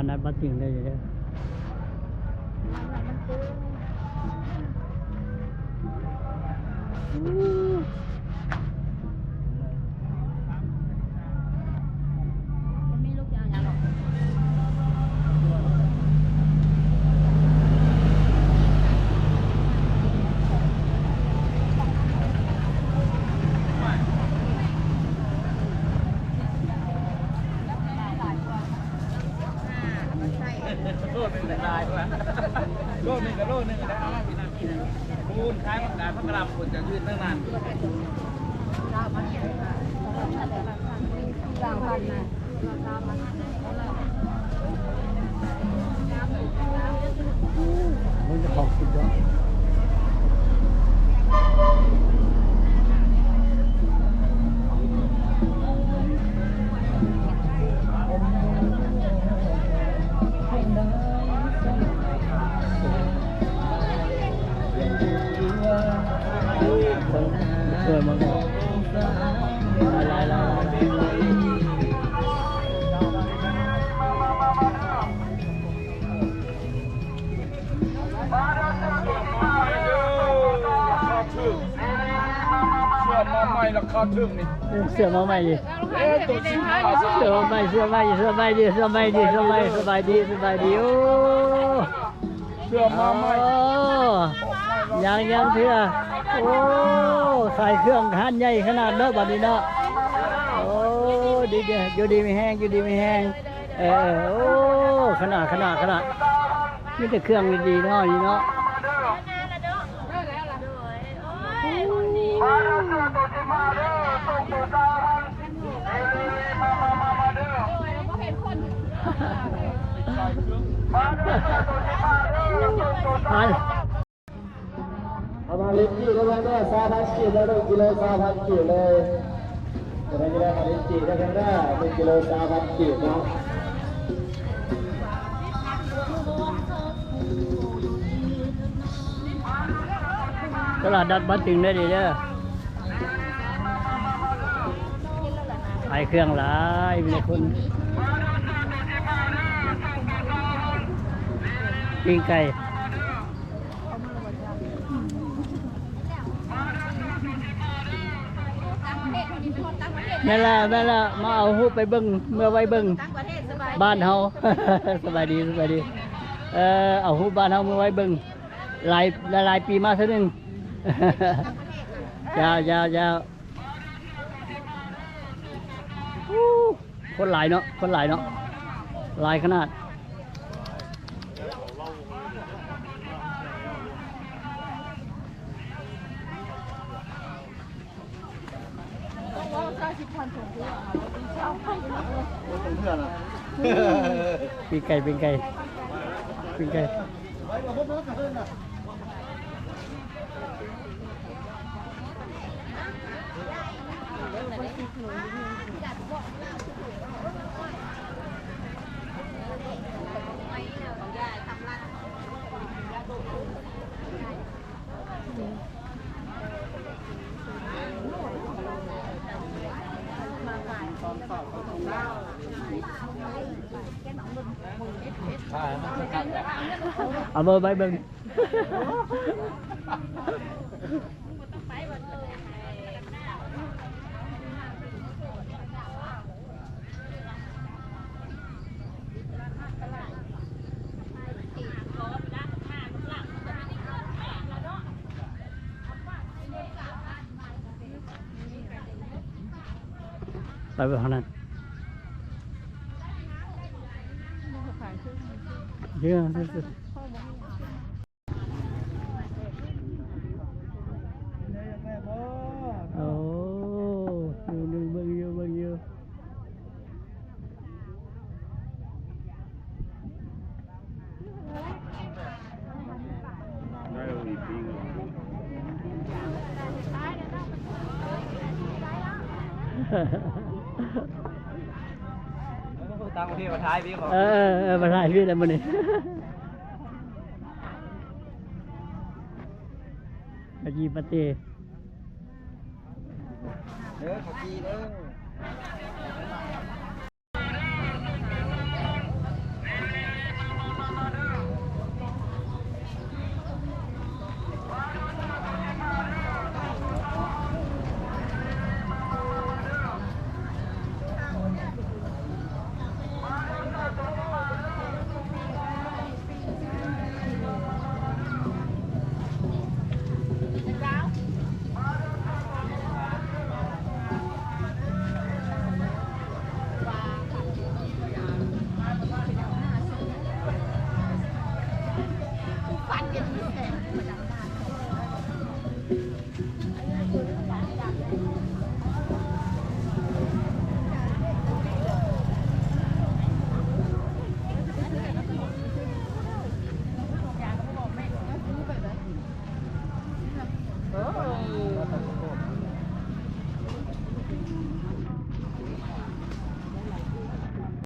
ดนัดบัตรจริงเลยเด้อโลนึงแต่ลายด้วยโลนึงกับโลนึงได้เอาพี่น้ำกินคูณคล้ายมันการพักกระลำคนจะยืนตั้งนานมันจะขอบคุณด้วยเกิดมาก่อนลายราคาถึงนี่ เสื้อมาใหม่ดิเสื้อมาใหม่สบายดีโอ้เสื้อมาใหม่ยังเถื่อโอ้ใส่เครื่องหันใหญ่ขนาดเนาะบัดนี้เนาะโอ้ดีอยู่ดีไม่แห้งโอ้ขนาดนี่แต่เครื่องดีเนาะนี่เนาะเอามาลิ้นจี่ได้ไหมแม่3,000กีบแล้ว1กิโล3,000กีบเลยจะได้มาลิ้นจี่ได้ไหมแม่1กิโล3,000กีบเนาะตลาดนัดบ้านตึงได้ดีเด้อขายเครื่องหลายมีคนปิ้งไก่นั่นแหละมาเอาหูไปเบิ้งเมื่อไว้เบิ้งบ้านเฮา สบายดีเอาหูบ้านเฮาเมื่อไว้เบิ้งหลายปีมาซะนึง ยาวคนหลายเนาะหลายขนาดปีไก่เอาเบอร์ใบเบิ้งไปเท่านั้นเยอะสุดโอ้ดูเบิ่งเยอะตั้งที่มาท้ายพี่บอกมาถ่ายพี่แล้วมันนี่อาจีปฏิเด้อขอจีเด้อ